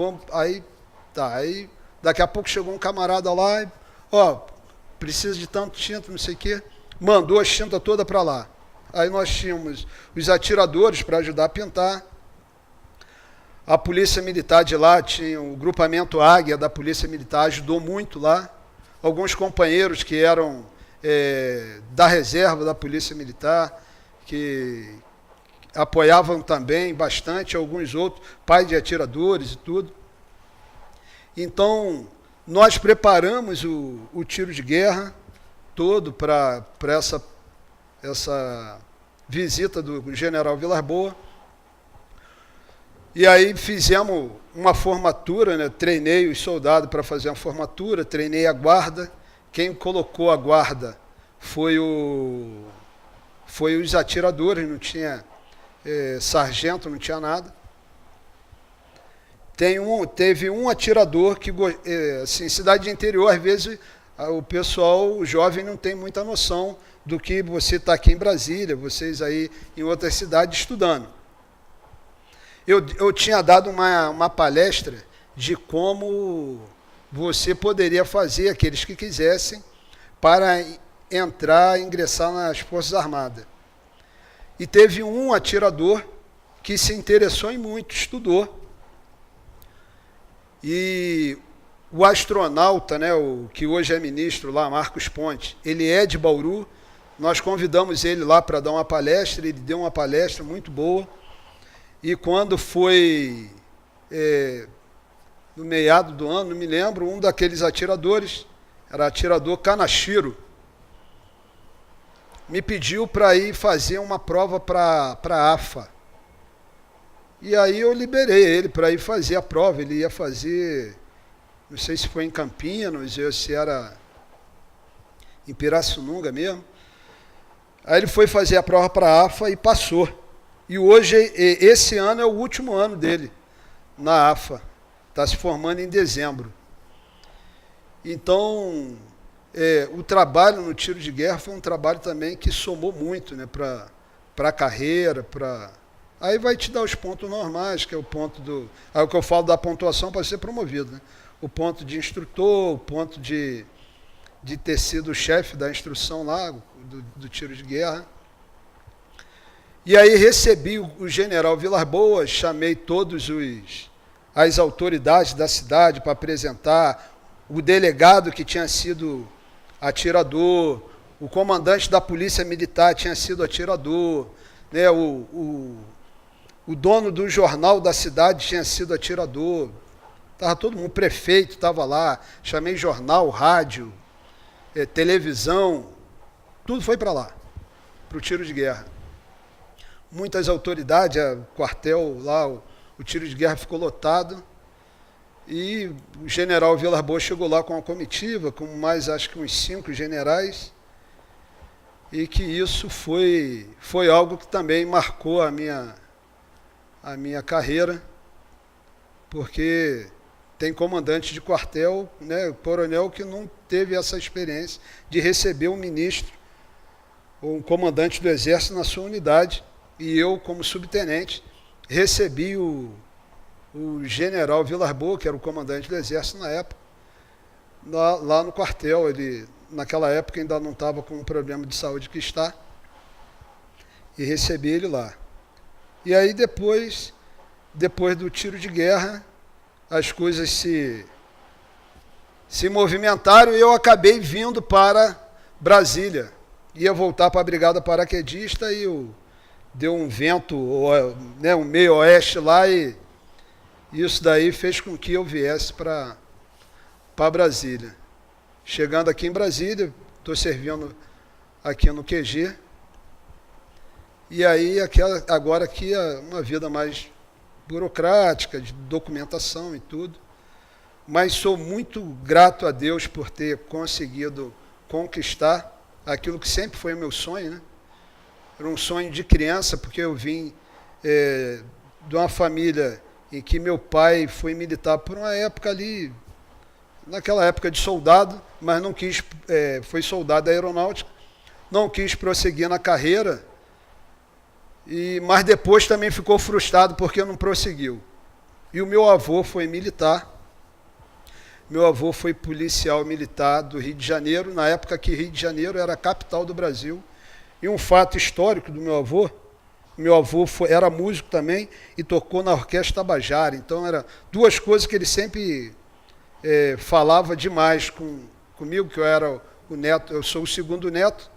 aí daqui a pouco chegou um camarada lá, precisa de tanto tinta, não sei o quê, mandou a tinta toda para lá. Aí nós tínhamos os atiradores para ajudar a pintar, a polícia militar de lá, tinha o grupamento Águia da polícia militar, ajudou muito lá, alguns companheiros que eram da reserva da polícia militar, que apoiavam também bastante, alguns outros, pais de atiradores e tudo. Então, nós preparamos o tiro de guerra todo para essa visita do general Vilas Boas. E aí fizemos uma formatura, né? Treinei os soldados para fazer uma formatura, treinei a guarda. Quem colocou a guarda foi os atiradores, não tinha sargento, não tinha nada. Teve um atirador que, assim, cidade de interior, às vezes o pessoal, o jovem, não tem muita noção do que você está aqui em Brasília, vocês aí em outras cidades estudando. Eu tinha dado uma palestra de como você poderia fazer, aqueles que quisessem, para ingressar nas Forças Armadas. E teve um atirador que se interessou em muito, estudou. E o astronauta, né, o que hoje é ministro lá, Marcos Ponte, ele é de Bauru. Nós convidamos ele lá para dar uma palestra, ele deu uma palestra muito boa. E quando foi no meado do ano, não me lembro, um daqueles atiradores, era atirador Kanashiro, me pediu para ir fazer uma prova para a AFA. E aí eu liberei ele para ir fazer a prova. Ele ia fazer, não sei se foi em Campinas, ou se era em Pirassununga mesmo. Aí ele foi fazer a prova para a AFA e passou. E hoje, esse ano é o último ano dele na AFA. Está se formando em dezembro. Então, o trabalho no tiro de guerra foi um trabalho também que somou muito, né, para a carreira, Aí vai te dar os pontos normais, que é o ponto do... Aí o que eu falo da pontuação para ser promovido, né? O ponto de instrutor, o ponto de ter sido o chefe da instrução lá, do tiro de guerra. E aí recebi o general Vilas Boas, chamei todos as autoridades da cidade para apresentar, o delegado que tinha sido atirador, o comandante da polícia militar tinha sido atirador, né, o dono do jornal da cidade tinha sido atirador, estava todo mundo, o prefeito estava lá, chamei jornal, rádio, televisão, tudo foi para lá, para o tiro de guerra. Muitas autoridades, o quartel lá, o tiro de guerra ficou lotado, e o general Vilas Boas chegou lá com uma comitiva, com mais, acho que uns 5 generais, e que isso foi algo que também marcou a minha carreira, porque tem comandante de quartel, né, coronel, que não teve essa experiência de receber um ministro ou um comandante do Exército na sua unidade, e eu, como subtenente, recebi o general Vilas Boas, que era o comandante do Exército na época, lá no quartel. Ele, naquela época, ainda não estava com um problema de saúde que está, e recebi ele lá. E aí depois do tiro de guerra, as coisas se movimentaram e eu acabei vindo para Brasília. Ia voltar para a Brigada Paraquedista e deu um vento, né, um meio oeste lá, e isso daí fez com que eu viesse para Brasília. Chegando aqui em Brasília, estou servindo aqui no QG. E aí, agora aqui é uma vida mais burocrática, de documentação e tudo. Mas sou muito grato a Deus por ter conseguido conquistar aquilo que sempre foi o meu sonho, né? Era um sonho de criança, porque eu vim de uma família em que meu pai foi militar por uma época ali, naquela época de soldado, mas não quis, foi soldado da aeronáutica, não quis prosseguir na carreira, mas depois também ficou frustrado porque não prosseguiu. E o meu avô foi militar, meu avô foi policial militar do Rio de Janeiro, na época que Rio de Janeiro era a capital do Brasil. E um fato histórico do meu avô era músico também e tocou na Orquestra Tabajara. Então, eram duas coisas que ele sempre falava demais comigo, que eu era o neto, eu sou o segundo neto,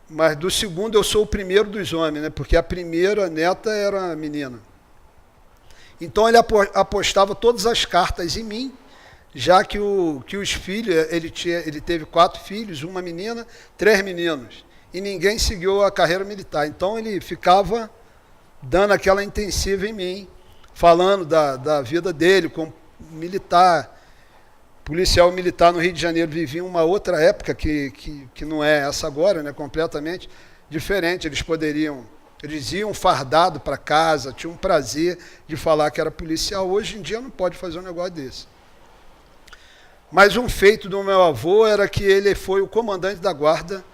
mas do segundo eu sou o primeiro dos homens, né? Porque a primeira neta era menina. Então ele apostava todas as cartas em mim, já que os filhos, ele teve 4 filhos, uma menina, 3 meninos, e ninguém seguiu a carreira militar. Então ele ficava dando aquela intensiva em mim, falando da vida dele como militar, policial militar no Rio de Janeiro. Vivia uma outra época que não é essa agora, né, completamente diferente. Eles poderiam Eles iam fardado para casa, tinham um prazer de falar que era policial. Hoje em dia não pode fazer um negócio desse. Mas um feito do meu avô era que ele foi o comandante da guarda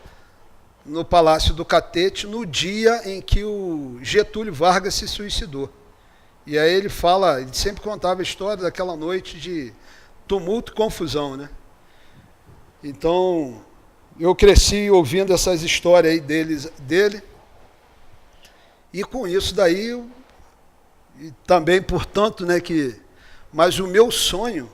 no Palácio do Catete no dia em que o Getúlio Vargas se suicidou. E aí ele sempre contava a história daquela noite de tumulto e confusão, né? Então, eu cresci ouvindo essas histórias aí dele, e com isso daí, e também, portanto, né, mas o meu sonho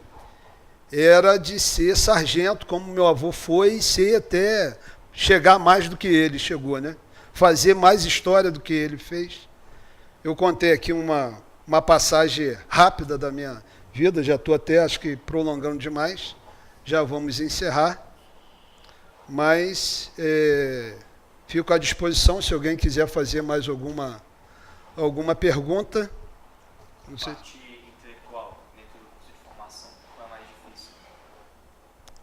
era de ser sargento, como meu avô foi, e ser até chegar mais do que ele chegou, né? Fazer mais história do que ele fez. Eu contei aqui uma passagem rápida da minha vida, já estou até, acho que, prolongando demais, já vamos encerrar, mas fico à disposição se alguém quiser fazer mais alguma pergunta. Não sei. Parte intelectual dentro do curso de formação, qual é mais difícil?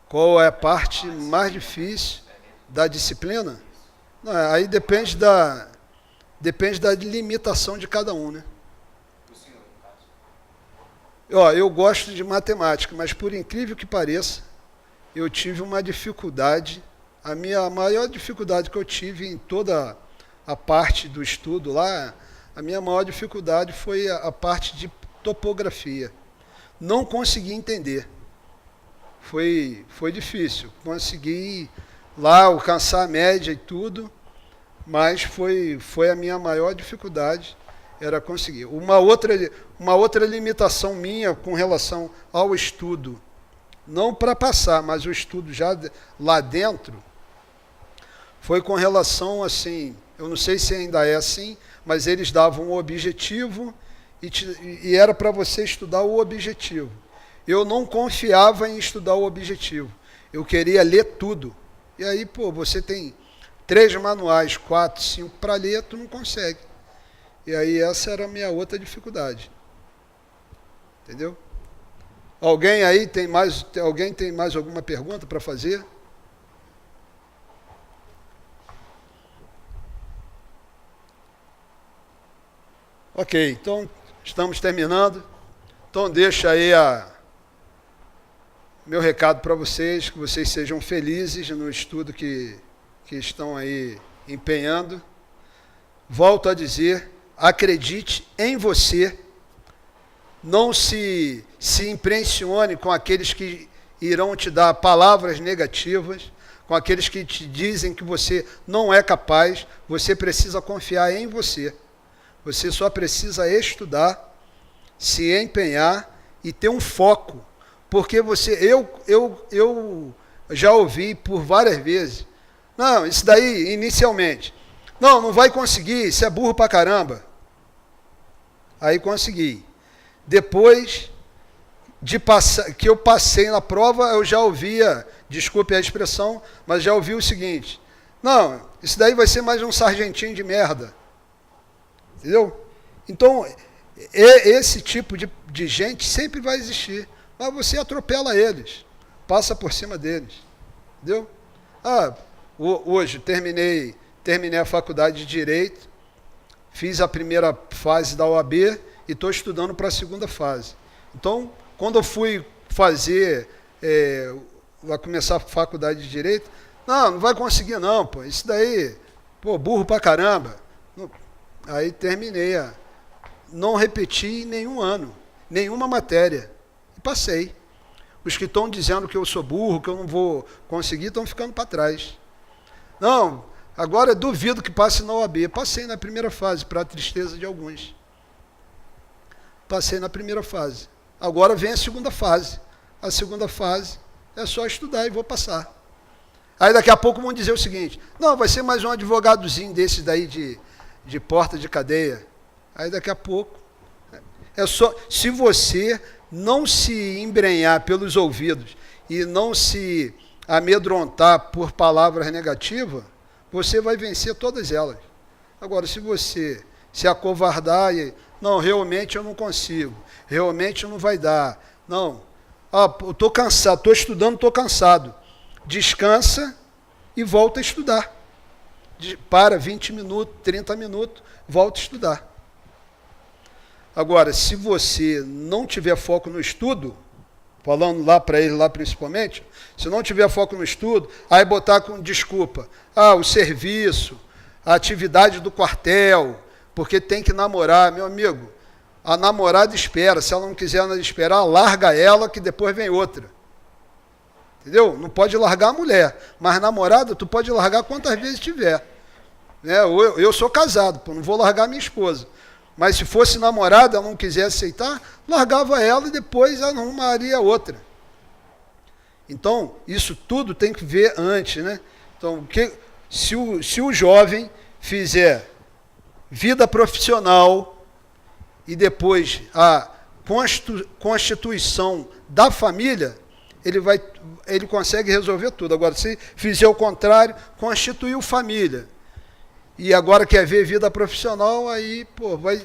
Qual é a parte mais difícil da disciplina? Não, aí depende da limitação de cada um, né? O senhor, no caso. Eu gosto de matemática, mas por incrível que pareça, eu tive uma dificuldade. A maior dificuldade que eu tive em toda a parte do estudo lá, a minha maior dificuldade foi a parte de topografia. Não consegui entender. Foi difícil. Consegui lá alcançar a média e tudo, mas foi a minha maior dificuldade, era conseguir. Uma outra limitação minha com relação ao estudo, não para passar, mas o estudo já lá dentro, foi com relação, assim, eu não sei se ainda é assim, mas eles davam um objetivo e era para você estudar o objetivo. Eu não confiava em estudar o objetivo, eu queria ler tudo. E aí, você tem 3 manuais, 4, 5 para ler, tu não consegue. E aí essa era a minha outra dificuldade. Entendeu? Alguém tem mais alguma pergunta para fazer? Ok, então estamos terminando. Então deixa aí meu recado para vocês, que vocês sejam felizes no estudo que estão aí empenhando. Volto a dizer, acredite em você, não se impressione com aqueles que irão te dar palavras negativas, com aqueles que te dizem que você não é capaz. Você precisa confiar em você. Você só precisa estudar, se empenhar e ter um foco. Porque eu já ouvi por várias vezes, não, isso daí, inicialmente, não vai conseguir, isso é burro pra caramba. Aí consegui. Depois que eu passei na prova, eu já ouvia, desculpe a expressão, mas já ouvi o seguinte, não, isso daí vai ser mais um sargentinho de merda. Entendeu? Então, esse tipo de gente sempre vai existir, mas você atropela eles, passa por cima deles. Entendeu? Hoje terminei a faculdade de Direito, fiz a primeira fase da OAB e estou estudando para a segunda fase. Então, quando eu fui vai começar a faculdade de Direito, não vai conseguir não, isso daí, burro pra caramba. Aí terminei, não repeti em nenhum ano, nenhuma matéria, e passei. Os que estão dizendo que eu sou burro, que eu não vou conseguir, estão ficando para trás. Não, agora duvido que passe na OAB. Passei na primeira fase, para a tristeza de alguns. Passei na primeira fase. Agora vem a segunda fase. A segunda fase é só estudar e vou passar. Aí daqui a pouco vão dizer o seguinte, não, vai ser mais um advogadozinho desses daí de porta de cadeia. Aí daqui a pouco, se você não se embrenhar pelos ouvidos e não se amedrontar por palavras negativas, você vai vencer todas elas. Agora, se você se acovardar e, não, realmente eu não consigo, realmente não vai dar, não, eu estou cansado, estou estudando, estou cansado, descansa e volta a estudar. para 20 minutos, 30 minutos, volta a estudar. Agora, se você não tiver foco no estudo, falando lá para ele, lá principalmente, se não tiver foco no estudo, aí botar com desculpa, o serviço, a atividade do quartel, porque tem que namorar, meu amigo, a namorada espera, se ela não quiser esperar, larga ela que depois vem outra. Entendeu? Não pode largar a mulher, mas namorada tu pode largar quantas vezes tiver. Eu sou casado, não vou largar minha esposa. Mas se fosse namorada, ela não quiser aceitar, largava ela e depois arrumaria outra. Então, isso tudo tem que ver antes, né? Então, se o jovem fizer vida profissional e depois a constituição da família, ele consegue resolver tudo. Agora, se fizer o contrário, constituiu família, e agora quer ver vida profissional, aí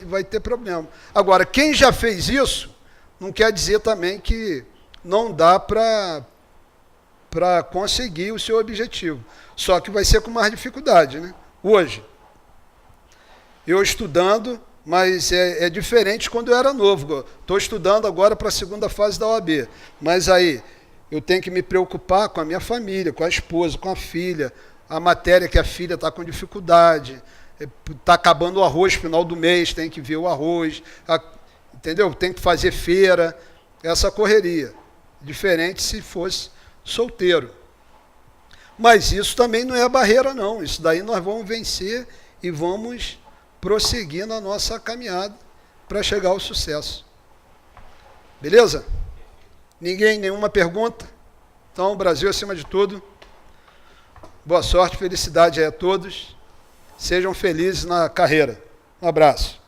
vai ter problema. Agora, quem já fez isso, não quer dizer também que não dá para conseguir o seu objetivo. Só que vai ser com mais dificuldade, né? Hoje, eu estudando, mas é diferente quando eu era novo. Estou estudando agora para a segunda fase da OAB, mas aí eu tenho que me preocupar com a minha família, com a esposa, com a filha, a matéria que a filha está com dificuldade, está acabando o arroz final do mês, tem que ver o arroz, entendeu? Tem que fazer feira, essa correria. Diferente se fosse solteiro. Mas isso também não é barreira, não. Isso daí nós vamos vencer e vamos prosseguir na nossa caminhada para chegar ao sucesso. Beleza? Nenhuma pergunta? Então, Brasil acima de tudo. Boa sorte, felicidade aí a todos. Sejam felizes na carreira. Um abraço.